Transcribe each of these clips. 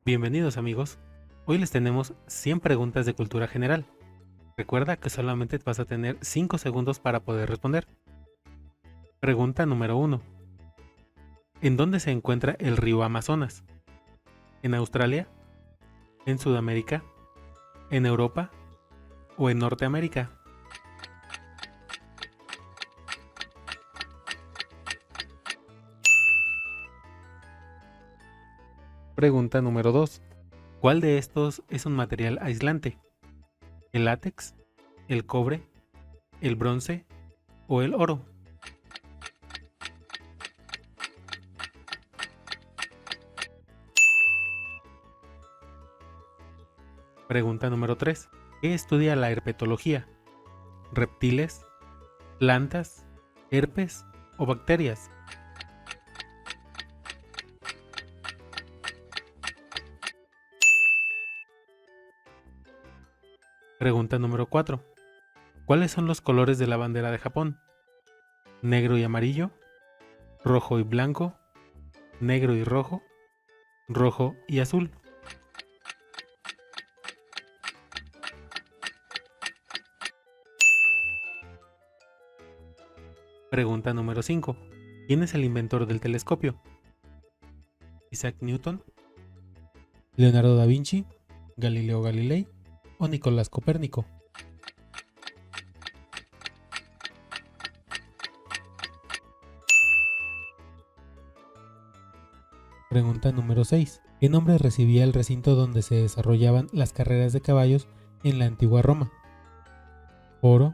Bienvenidos amigos, hoy les tenemos 100 preguntas de cultura general. Recuerda que solamente vas a tener 5 segundos para poder responder. Pregunta número 1. ¿En dónde se encuentra el río Amazonas? ¿En Australia? ¿En Sudamérica? ¿En Europa? ¿O en Norteamérica? Pregunta número 2. ¿Cuál de estos es un material aislante? ¿El látex? ¿El cobre? ¿El bronce? ¿O el oro? Pregunta número 3. ¿Qué estudia la herpetología? ¿Reptiles? ¿Plantas? ¿Herpes? ¿O bacterias? Pregunta número 4. ¿Cuáles son los colores de la bandera de Japón? ¿Negro y amarillo? ¿Rojo y blanco? ¿Negro y rojo? ¿Rojo y azul? Pregunta número 5. ¿Quién es el inventor del telescopio? ¿Isaac Newton? ¿Leonardo da Vinci? ¿Galileo Galilei? ¿O Nicolás Copérnico? Pregunta número 6. ¿Qué nombre recibía el recinto donde se desarrollaban las carreras de caballos en la antigua Roma? ¿Foro?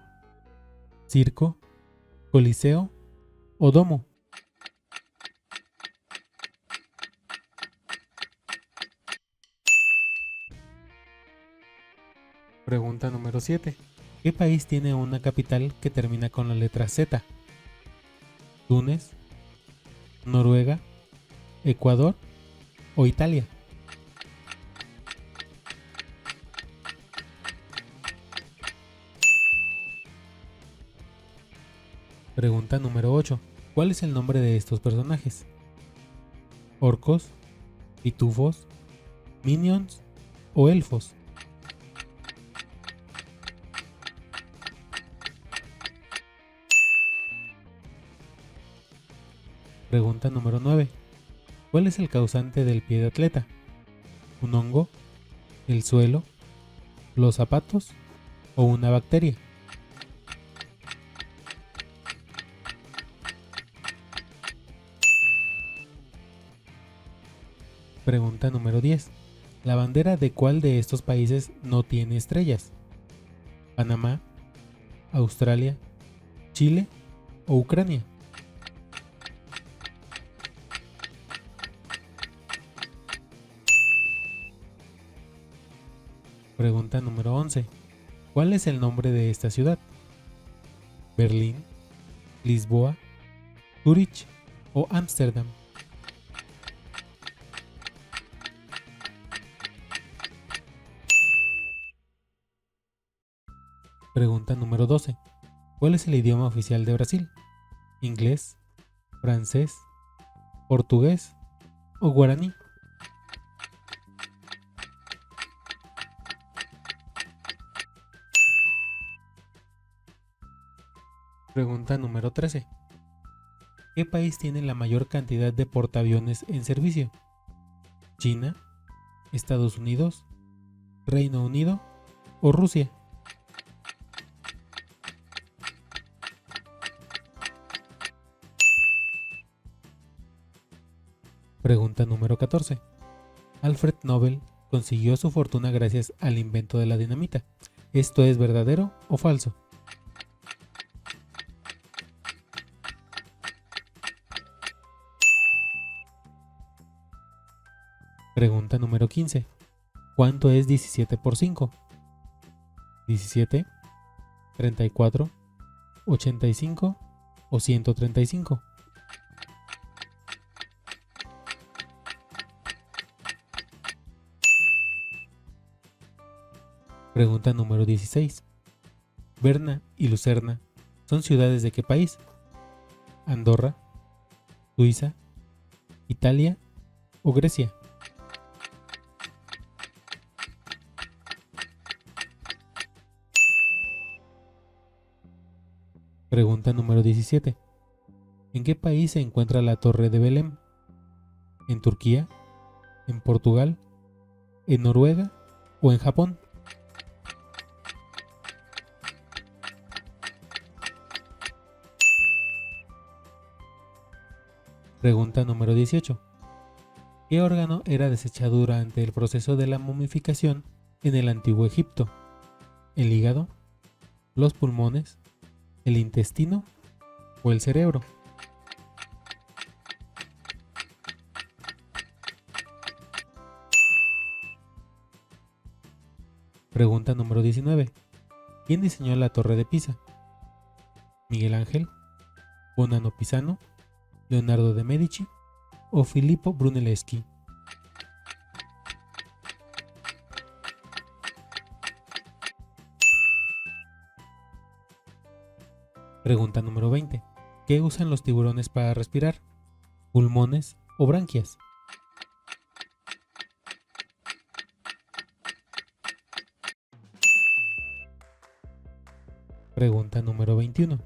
¿Circo? ¿Coliseo? ¿O domo? Pregunta número 7. ¿Qué país tiene una capital que termina con la letra Z? ¿Túnez? ¿Noruega? ¿Ecuador? ¿O Italia? Pregunta número 8. ¿Cuál es el nombre de estos personajes? ¿Orcos? ¿Pitufos? ¿Minions? ¿O elfos? Pregunta número 9. ¿Cuál es el causante del pie de atleta? ¿Un hongo? ¿El suelo? ¿Los zapatos? ¿O una bacteria? Pregunta número 10. ¿La bandera de cuál de estos países no tiene estrellas? ¿Panamá? ¿Australia? ¿Chile? ¿O Ucrania? Pregunta número 11. ¿Cuál es el nombre de esta ciudad? ¿Berlín? ¿Lisboa? ¿Zurich? ¿O Ámsterdam? Pregunta número 12. ¿Cuál es el idioma oficial de Brasil? ¿Inglés? ¿Francés? ¿Portugués? ¿O guaraní? Pregunta número 13. ¿Qué país tiene la mayor cantidad de portaaviones en servicio? ¿China? ¿Estados Unidos? ¿Reino Unido? ¿O Rusia? Pregunta número 14. Alfred Nobel consiguió su fortuna gracias al invento de la dinamita. ¿Esto es verdadero o falso? Pregunta número 15. ¿Cuánto es 17 por 5? ¿17? ¿34? ¿85? ¿O 135? Pregunta número 16. ¿Berna y Lucerna son ciudades de qué país? ¿Andorra? ¿Suiza? ¿Italia? ¿O Grecia? Pregunta número 17. ¿En qué país se encuentra la Torre de Belém? ¿En Turquía? ¿En Portugal? ¿En Noruega? ¿O en Japón? Pregunta número 18. ¿Qué órgano era desechado durante el proceso de la momificación en el antiguo Egipto? ¿El hígado? ¿Los pulmones? ¿El intestino? ¿O el cerebro? Pregunta número 19. ¿Quién diseñó la Torre de Pisa? ¿Miguel Ángel? ¿Bonanno Pisano? ¿Leonardo de Medici? ¿O Filippo Brunelleschi? Pregunta número 20. ¿Qué usan los tiburones para respirar? ¿Pulmones o branquias? Pregunta número 21.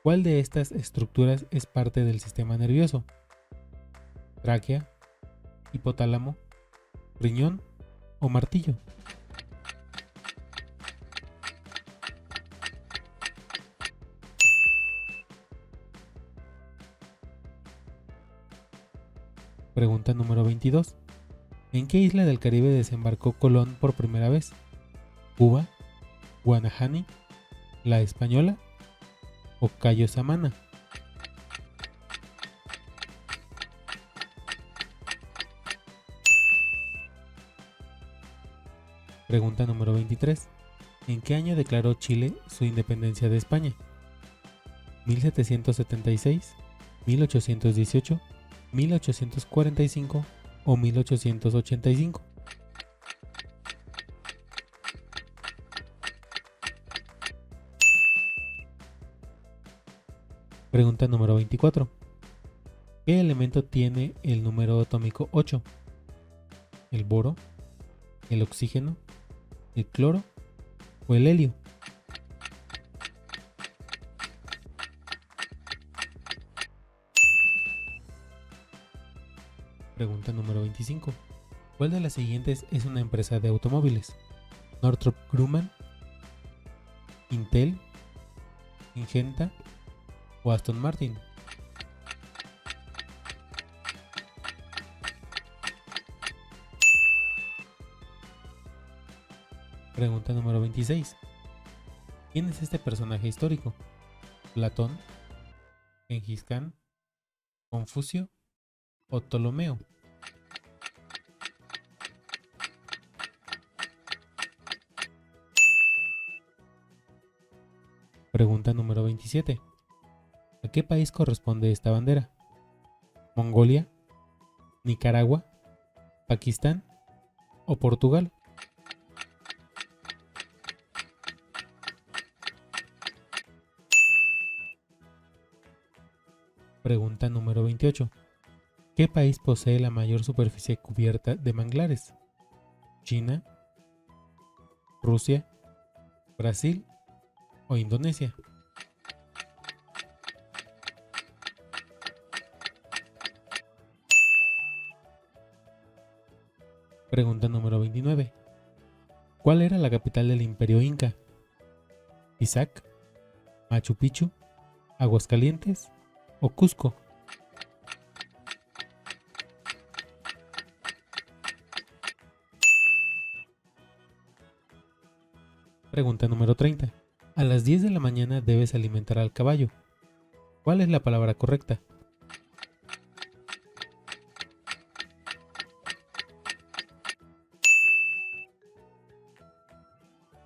¿Cuál de estas estructuras es parte del sistema nervioso? ¿Tráquea, hipotálamo, riñón o martillo? Pregunta número 22. ¿En qué isla del Caribe desembarcó Colón por primera vez? ¿Cuba, Guanahani, La Española o Cayo Samana? Pregunta número 23. ¿En qué año declaró Chile su independencia de España? ¿1776, 1818, 1845 o 1885? Pregunta número 24. ¿Qué elemento tiene el número atómico 8? ¿El boro, el oxígeno, el cloro o el helio? Pregunta número 25. ¿Cuál de las siguientes es una empresa de automóviles? ¿Northrop Grumman, Intel, Ingenta o Aston Martin? Pregunta número 26. ¿Quién es este personaje histórico? ¿Platón, Gengis Khan, Confucio o Ptolomeo? Pregunta número 27. ¿A qué país corresponde esta bandera? ¿Mongolia, Nicaragua, Pakistán o Portugal? Pregunta número 28. ¿Qué país posee la mayor superficie cubierta de manglares? ¿China, Rusia, Brasil o Indonesia? Pregunta número 29. ¿Cuál era la capital del Imperio Inca? ¿Pisac, Machu Picchu, Aguascalientes o Cusco? Pregunta número 30. A las 10 de la mañana debes alimentar al caballo. ¿Cuál es la palabra correcta?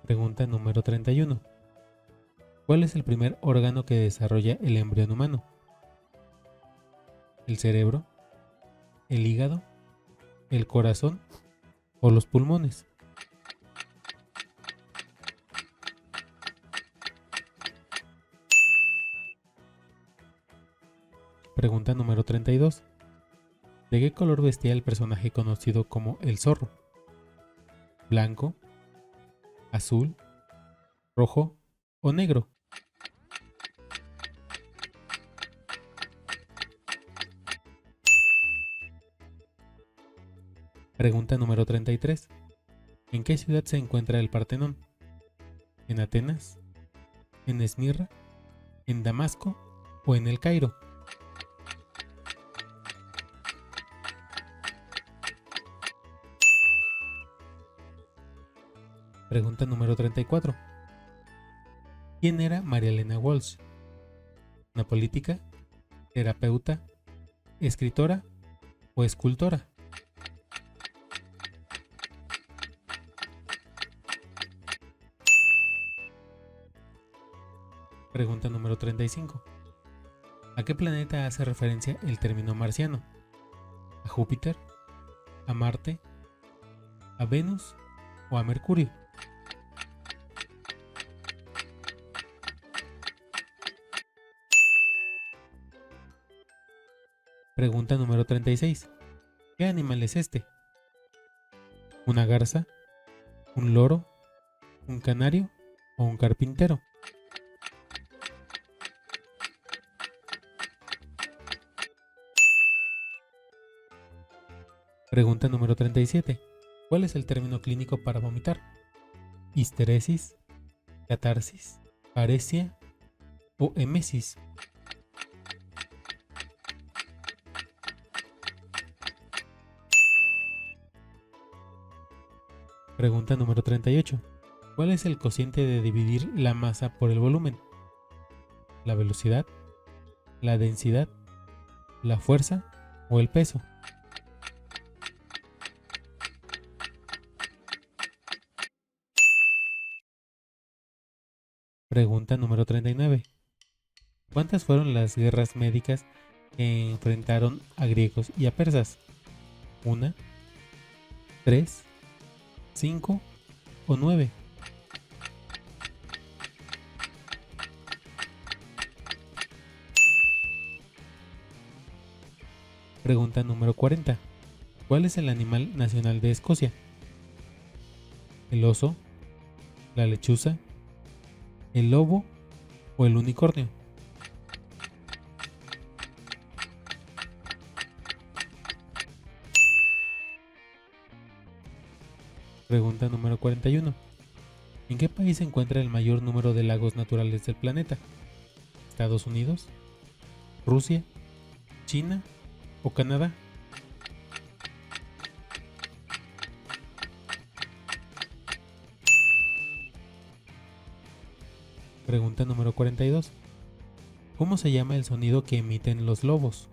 Pregunta número 31. ¿Cuál es el primer órgano que desarrolla el embrión humano? ¿El cerebro, el hígado, el corazón o los pulmones? Pregunta número 32. ¿De qué color vestía el personaje conocido como el zorro? ¿Blanco, azul, rojo o negro? Pregunta número 33. ¿En qué ciudad se encuentra el Partenón? ¿En Atenas? ¿En Esmirna? ¿En Damasco? ¿O en El Cairo? Pregunta número 34. ¿Quién era María Elena Walsh? ¿Una política, terapeuta, escritora o escultora? Pregunta número 35. ¿A qué planeta hace referencia el término marciano? ¿A Júpiter? ¿A Marte? ¿A Venus o a Mercurio? Pregunta número 36. ¿Qué animal es este? ¿Una garza? ¿Un loro? ¿Un canario o un carpintero? Pregunta número 37. ¿Cuál es el término clínico para vomitar? ¿Histeresis, catarsis, paresia o emesis? Pregunta número 38. ¿Cuál es el cociente de dividir la masa por el volumen? ¿La velocidad, la densidad, la fuerza o el peso? Pregunta número 39. ¿Cuántas fueron las guerras médicas que enfrentaron a griegos y a persas? ¿Una, 3, 5 o 9? Pregunta número 40. ¿Cuál es el animal nacional de Escocia? ¿El oso, la lechuza, el lobo o el unicornio? Pregunta número 41. ¿En qué país se encuentra el mayor número de lagos naturales del planeta? ¿Estados Unidos, Rusia, China o Canadá? Pregunta número 42. ¿Cómo se llama el sonido que emiten los lobos?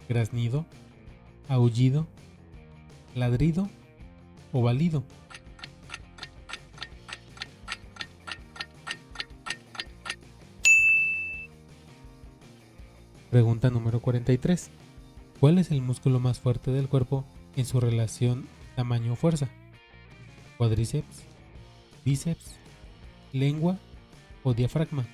¿Graznido, aullido, ladrido o balido? Pregunta número 43. ¿Cuál es el músculo más fuerte del cuerpo en su relación tamaño-fuerza? ¿Cuádriceps, bíceps, lengua o diafragma?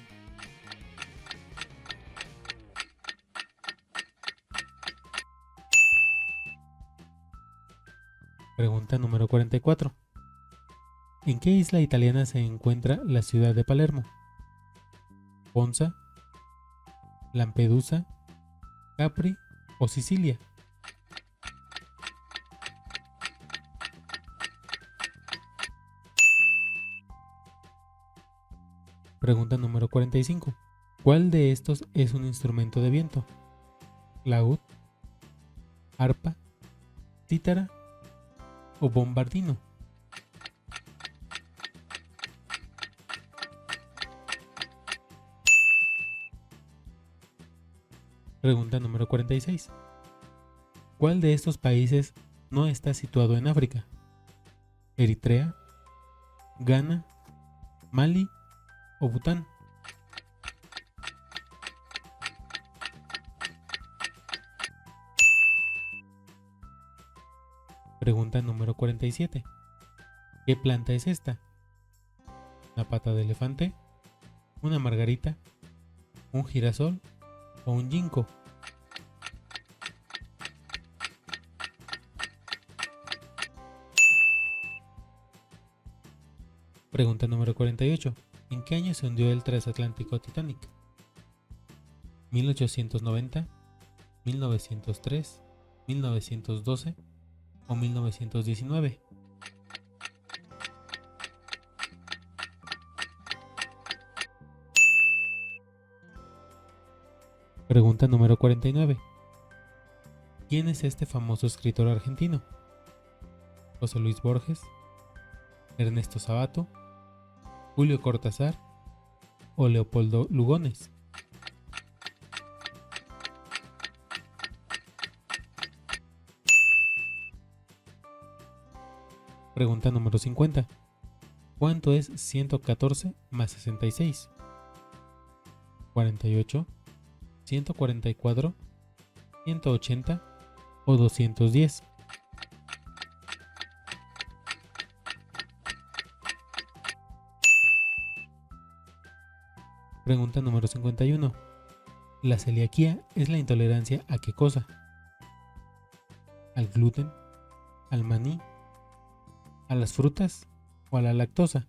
Pregunta número 44. ¿En qué isla italiana se encuentra la ciudad de Palermo? ¿Ponza, Lampedusa, Capri o Sicilia? Pregunta número 45. ¿Cuál de estos es un instrumento de viento? ¿Laúd, arpa, cítara o bombardino? Pregunta número 46. ¿Cuál de estos países no está situado en África? ¿Eritrea, Ghana, Mali o Bután? Pregunta número 47. ¿Qué planta es esta? ¿Una pata de elefante? ¿Una margarita? ¿Un girasol o un ginkgo? Pregunta número 48. ¿En qué año se hundió el transatlántico Titanic? ¿1890, 1903, 1912 o 1919? Pregunta número 49. ¿Quién es este famoso escritor argentino? ¿José Luis Borges, Ernesto Sabato, Julio Cortázar o Leopoldo Lugones? Pregunta número 50. ¿Cuánto es 114 más 66? ¿48, 144, 180 o 210? Pregunta número 51. ¿La celiaquía es la intolerancia a qué cosa? ¿Al gluten, al maní, a las frutas o a la lactosa?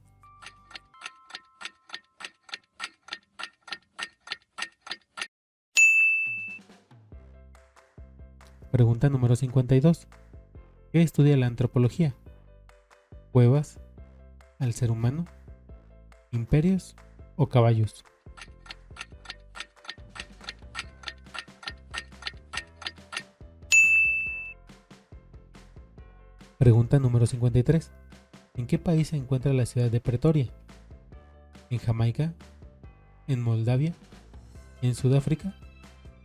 Pregunta número 52. ¿Qué estudia la antropología? ¿Cuevas, al ser humano, imperios o caballos? Pregunta número 53. ¿En qué país se encuentra la ciudad de Pretoria? ¿En Jamaica? ¿En Moldavia? ¿En Sudáfrica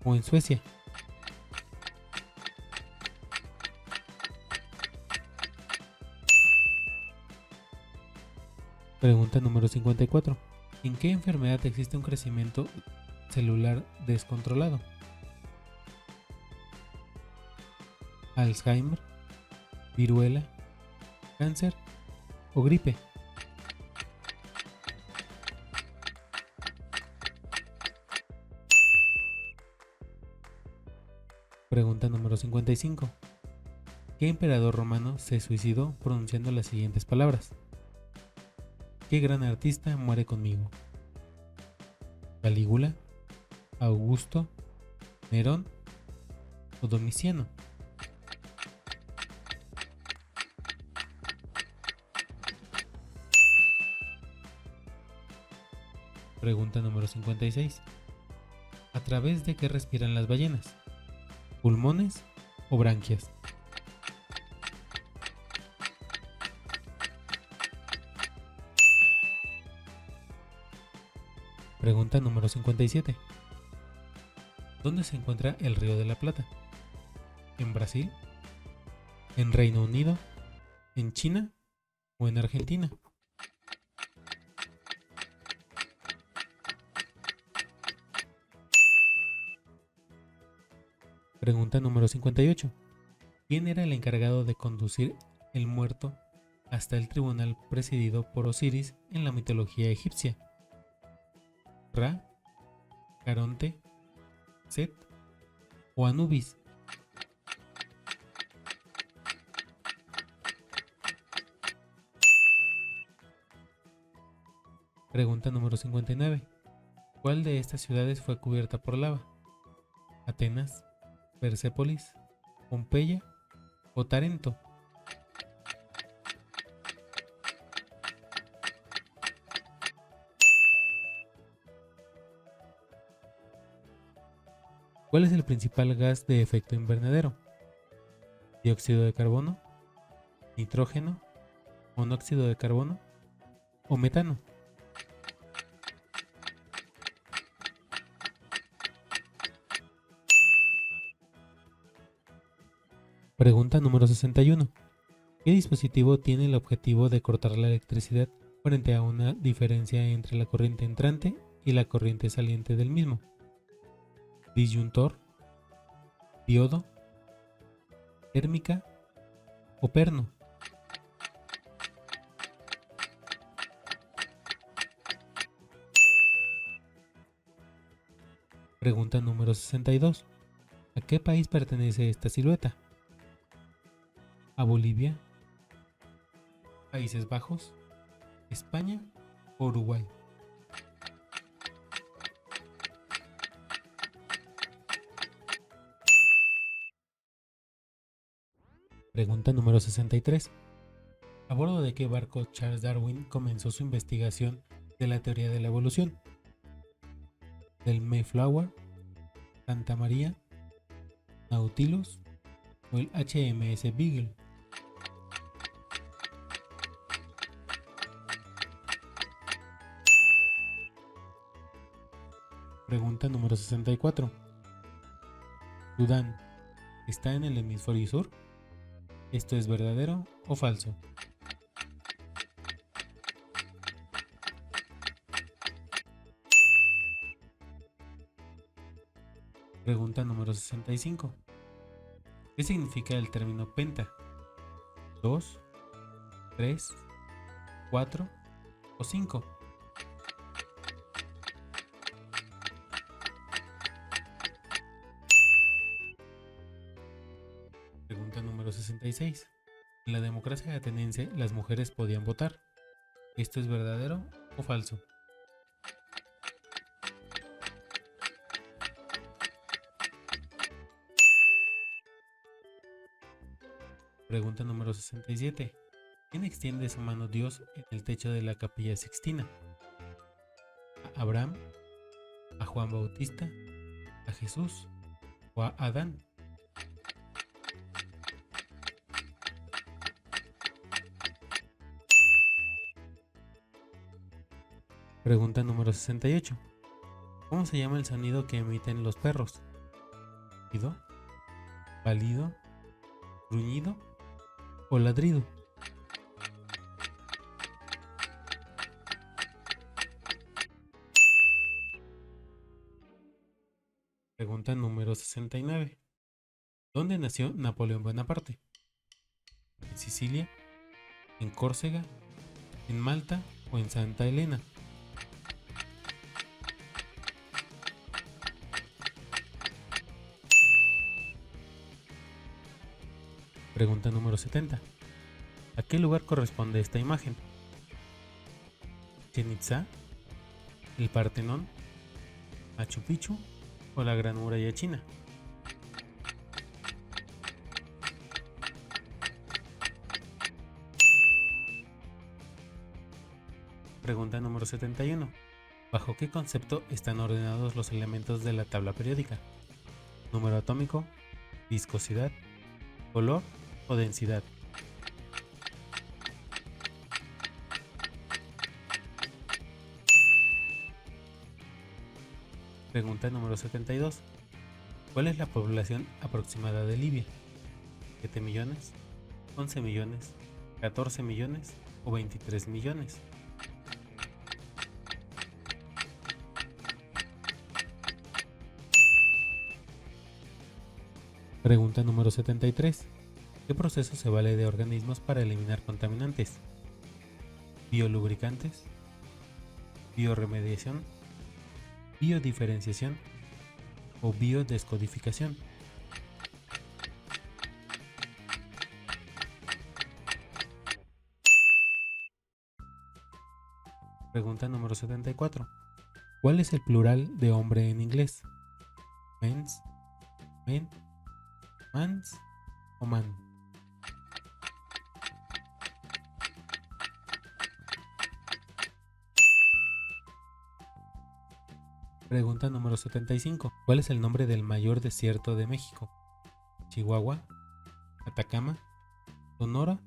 o en Suecia? Pregunta número 54. ¿En qué enfermedad existe un crecimiento celular descontrolado? ¿Alzheimer, viruela, cáncer o gripe? Pregunta número 55. ¿Qué emperador romano se suicidó pronunciando las siguientes palabras? ¿Qué gran artista muere conmigo? ¿Calígula, Augusto, Nerón o Domiciano? Pregunta número 56. ¿A través de qué respiran las ballenas? ¿Pulmones o branquias? Pregunta número 57. ¿Dónde se encuentra el Río de la Plata? ¿En Brasil? ¿En Reino Unido? ¿En China o en Argentina? Pregunta número 58. ¿Quién era el encargado de conducir el muerto hasta el tribunal presidido por Osiris en la mitología egipcia? ¿Ra, Caronte, Set o Anubis? Pregunta número 59. ¿Cuál de estas ciudades fue cubierta por lava? ¿Atenas, Persépolis, Pompeya o Tarento? ¿Cuál es el principal gas de efecto invernadero? ¿Dióxido de carbono, nitrógeno, monóxido de carbono o metano? Pregunta número 61. ¿Qué dispositivo tiene el objetivo de cortar la electricidad frente a una diferencia entre la corriente entrante y la corriente saliente del mismo? ¿Disyuntor, diodo, térmica o perno? Pregunta número 62. ¿A qué país pertenece esta silueta? ¿A Bolivia, Países Bajos, España o Uruguay? Pregunta número 63. ¿A bordo de qué barco Charles Darwin comenzó su investigación de la teoría de la evolución? ¿Del Mayflower, Santa María, Nautilus o el HMS Beagle? Pregunta número 64. ¿Sudán está en el hemisferio sur? ¿Esto es verdadero o falso? Pregunta número 65. ¿Qué significa el término penta? ¿2, 3, 4 o 5? Pregunta número 66. En la democracia ateniense las mujeres podían votar. ¿Esto es verdadero o falso? Pregunta número 67. ¿Quién extiende su mano Dios en el techo de la Capilla Sixtina? ¿A Abraham, a Juan Bautista, a Jesús o a Adán? Pregunta número 68. ¿Cómo se llama el sonido que emiten los perros? ¿Pitido, balido, gruñido o ladrido? Pregunta número 69. ¿Dónde nació Napoleón Bonaparte? ¿En Sicilia, en Córcega, en Malta o en Santa Elena? Pregunta número 70. ¿A qué lugar corresponde esta imagen? ¿Chichén Itzá, el Partenón, Machu Picchu o la Gran Muralla China? Pregunta número 71. ¿Bajo qué concepto están ordenados los elementos de la tabla periódica? ¿Número atómico, viscosidad, color o densidad? Pregunta número 72. ¿Cuál es la población aproximada de Libia? ¿7 millones, 11 millones, 14 millones o 23 millones? Pregunta número 73. ¿Qué proceso se vale de organismos para eliminar contaminantes? ¿Biolubricantes, bioremediación, biodiferenciación o biodescodificación? Pregunta número 74. ¿Cuál es el plural de hombre en inglés? ¿Mens, men, mans o man? Pregunta número 75. ¿Cuál es el nombre del mayor desierto de México? ¿Chihuahua, Atacama, Sonora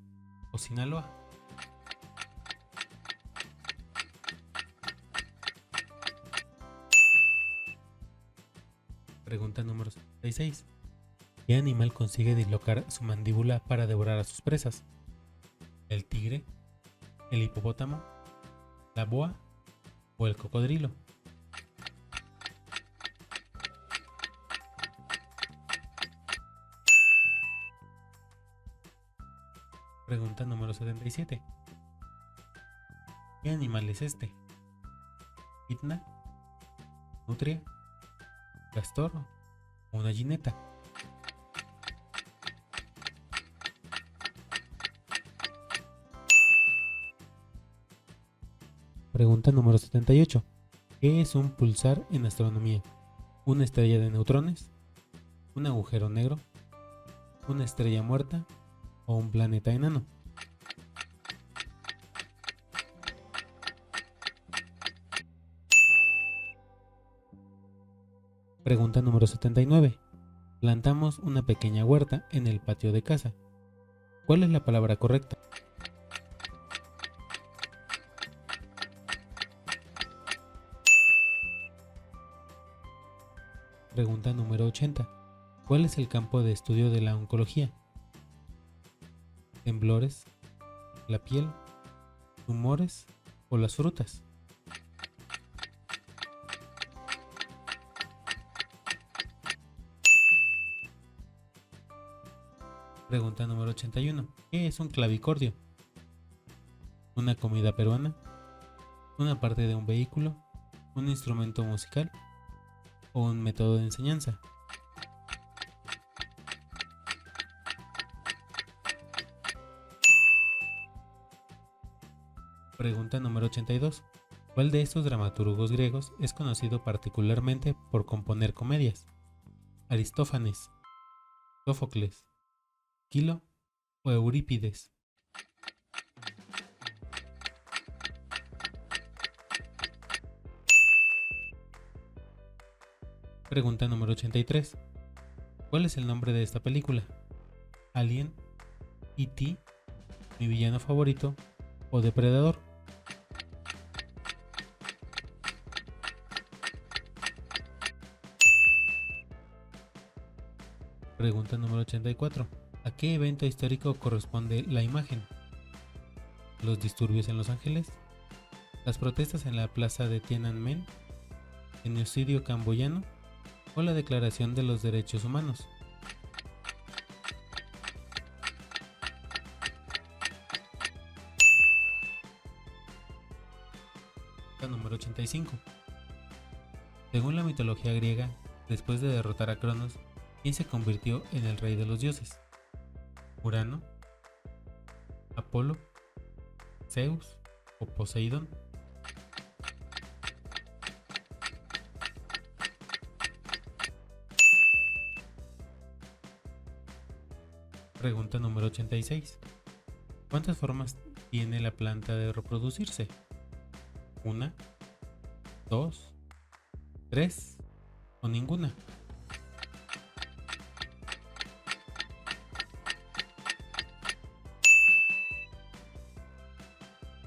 o Sinaloa? Pregunta número 76. ¿Qué animal consigue dislocar su mandíbula para devorar a sus presas? ¿El tigre, el hipopótamo, la boa o el cocodrilo? Pregunta número 77. ¿Qué animal es este? ¿Itna, nutria, castor o una gineta? Pregunta número 78. ¿Qué es un pulsar en astronomía? ¿Una estrella de neutrones? ¿Un agujero negro? ¿Una estrella muerta? o un planeta enano? Pregunta número 79. Plantamos una pequeña huerta en el patio de casa. ¿Cuál es la palabra correcta? Pregunta número 80. ¿Cuál es el campo de estudio de la oncología? ¿Temblores, la piel, tumores o las frutas? Pregunta número 81. ¿Qué es un clavicordio? ¿Una comida peruana? ¿Una parte de un vehículo? ¿Un instrumento musical? ¿O un método de enseñanza? Pregunta número 82. ¿Cuál de estos dramaturgos griegos es conocido particularmente por componer comedias? ¿Aristófanes, Sófocles, Quilo o Eurípides? Pregunta número 83. ¿Cuál es el nombre de esta película? ¿Alien, E.T., mi villano favorito o Depredador? Pregunta número 84. ¿A qué evento histórico corresponde la imagen? ¿Los disturbios en Los Ángeles? ¿Las protestas en la plaza de Tiananmen? ¿El genocidio camboyano? ¿O la Declaración de los Derechos Humanos? Número 85. Según la mitología griega, después de derrotar a Cronos, ¿quién se convirtió en el rey de los dioses? ¿Urano, Apolo, Zeus o Poseidón? Pregunta número 86. ¿Cuántas formas tiene la planta de reproducirse? ¿Una, dos, tres o ninguna?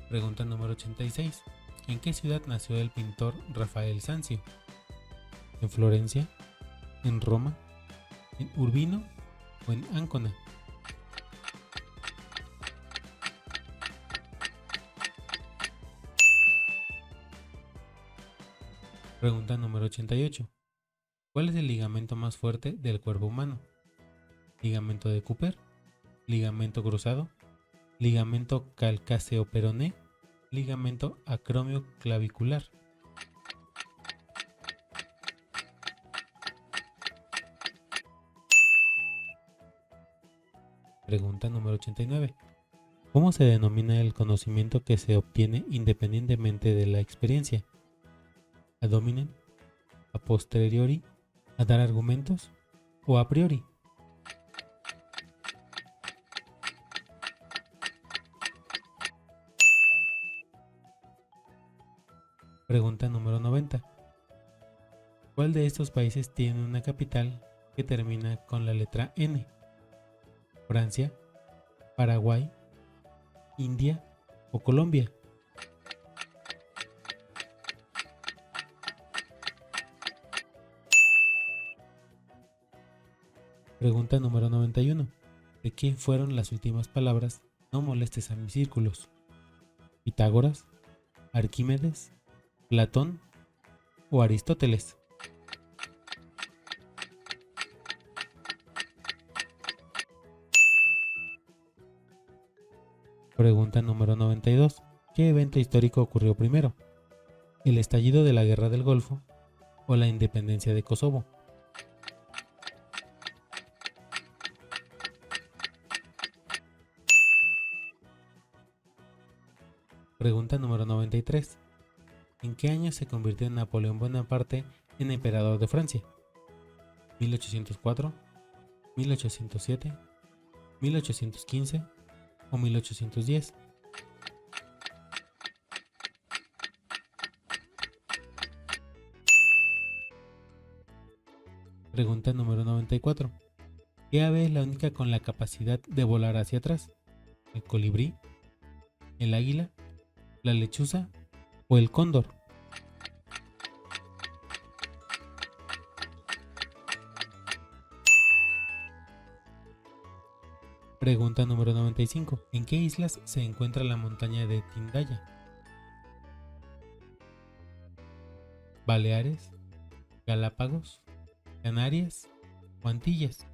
Pregunta número 86. ¿En qué ciudad nació el pintor Rafael Sanzio? ¿En Florencia? ¿En Roma? ¿En Urbino o en Ancona? Pregunta número 88. ¿Cuál es el ligamento más fuerte del cuerpo humano? ¿Ligamento de Cooper? ¿Ligamento cruzado? ¿Ligamento calcáceo-peroné? ¿Ligamento acromio-clavicular? Pregunta número 89. ¿Cómo se denomina el conocimiento que se obtiene independientemente de la experiencia? ¿Ad hominem, a posteriori, a dar argumentos o a priori? Pregunta número 90. ¿Cuál de estos países tiene una capital que termina con la letra N? ¿Francia, Paraguay, India o Colombia? Pregunta número 91. ¿De quién fueron las últimas palabras "no molestes a mis círculos"? ¿Pitágoras, Arquímedes, Platón o Aristóteles? Pregunta número 92. ¿Qué evento histórico ocurrió primero? ¿El estallido de la Guerra del Golfo o la independencia de Kosovo? Pregunta número 93. ¿En qué año se convirtió Napoleón Bonaparte en emperador de Francia? ¿1804, 1807, 1815 o 1810. Pregunta número 94. ¿Qué ave es la única con la capacidad de volar hacia atrás? ¿El colibrí, el águila, la lechuza o el cóndor? Pregunta número 95. ¿En qué islas se encuentra la montaña de Tindaya? ¿Baleares, Galápagos, Canarias o Antillas?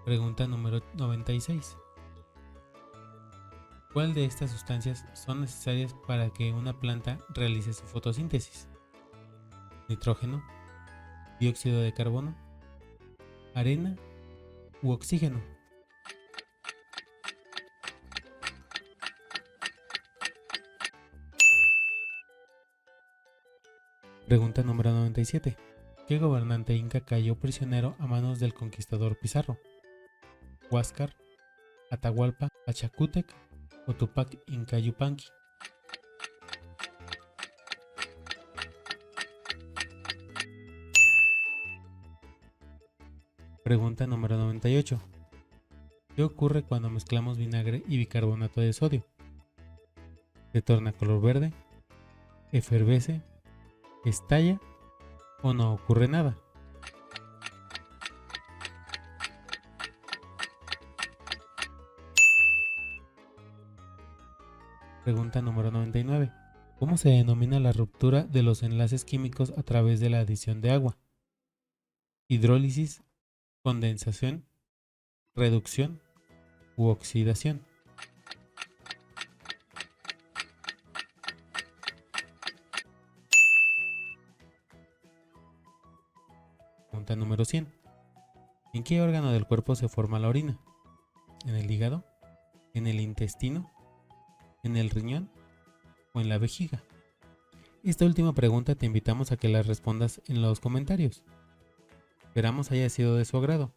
Pregunta número 96. ¿Cuál de estas sustancias son necesarias para que una planta realice su fotosíntesis? ¿Nitrógeno, dióxido de carbono, arena u oxígeno? Pregunta número 97. ¿Qué gobernante inca cayó prisionero a manos del conquistador Pizarro? ¿Huáscar, Atahualpa, Pachacútec o Tupac Inca Yupanqui? Pregunta número 98. ¿Qué ocurre cuando mezclamos vinagre y bicarbonato de sodio? ¿Se torna color verde? ¿Efervece? ¿Estalla? ¿O no ocurre nada? Pregunta número 99. ¿Cómo se denomina la ruptura de los enlaces químicos a través de la adición de agua? ¿Hidrólisis, condensación, reducción u oxidación? Pregunta número 100. ¿En qué órgano del cuerpo se forma la orina? ¿En el hígado? ¿En el intestino? ¿En el riñón? ¿O en la vejiga? Esta última pregunta te invitamos a que la respondas en los comentarios. Esperamos haya sido de su agrado.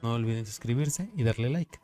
No olviden suscribirse y darle like.